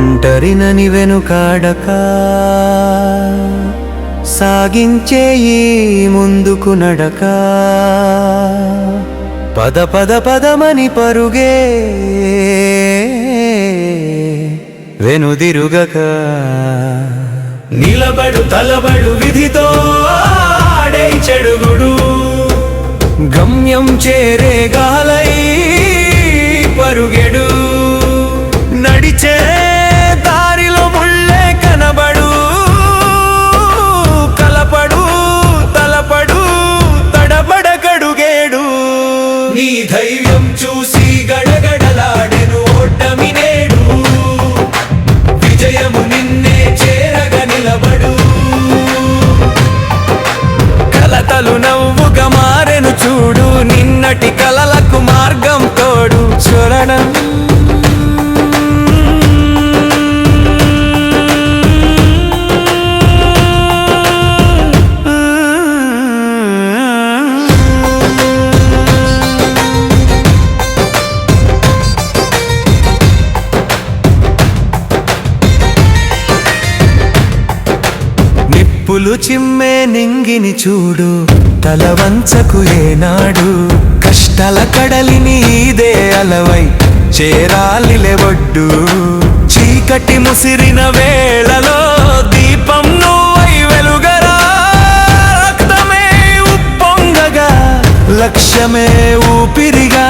ఒంటరినని వెనుకాడక సాగించే ఈ ముందుకు నడక పద పద పదమని పరుగే వెనుదిరుగక నిలబడు తలబడు విధితో ఆడే చెడుగుడు గమ్యం చేరే గాలై పరుగెడు నడిచే దారిలో ముళ్ళే కనబడు కలపడు తలపడు తడబడగడుగేడు నీ ధైర్యం చూసి గడగడలాడెను ఓటమి నేడు విజయము నిన్నే చేరగ నిలబడు కలతలు నవ్వుగా మారెను చూడు నిన్నటి కలలకు మార్గం తోడు చూడడం నిప్పులు చిమ్మే నింగిని చూడు తల వంచకు ఏనాడు కష్టాల కడలిని ఇదే అలవై చేరాలిలే ఒడ్డు చీకటి ముసిరిన వేళలో దీపం నువ్వై వెలుగరా రక్తమే ఉప్పొంగగా లక్ష్యమే ఊపిరిగా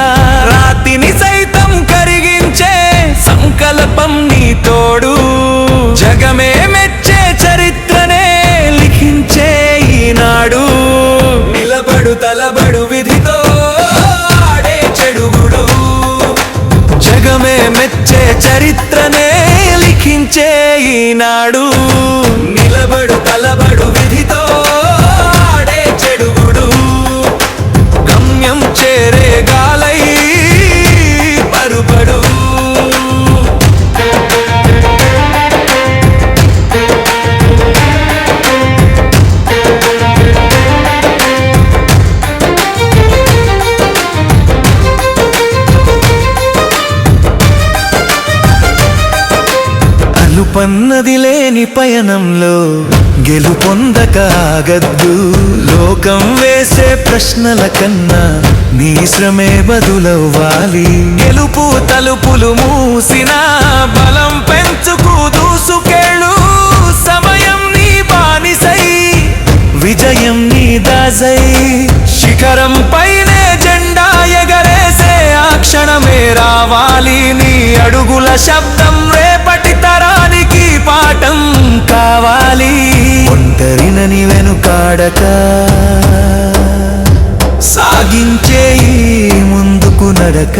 రాతిని సైతం కరిగించే సంకల్పం నీ తోడు జగమే మెచ్చే చరిత్రనే లిఖించే ఈనాడు నిలబడు తలబడు విధితో ఆడే చెడుగుడు జగమే మెచ్చే చరిత్రనే లిఖించే ఈనాడు నిలబడు తలబడు విధితో ఆడే చెడుగుడు గమ్యం చేరే గాలై పరుపడు పన్నది లేని పయనంలో గెలుపొందక ఆగద్దు లోకం వేసే ప్రశ్నల కన్నా నీ శ్రమే బదులవ్వాలి గెలుపు తలుపులు మూసిన బలం పెంచుకు దూసుకెళ్ళు సమయం నీ బానిసై విజయం నీ దాసై శిఖరం పైనే జెండా ఎగరేసే ఆ క్షణమే రావాలి నీ అడుగుల శబ్దం రేపటి తరానికి పాఠం కావాలి ఒంటరినని వెనుకాడక సాగించే ఈ ముందుకు నడక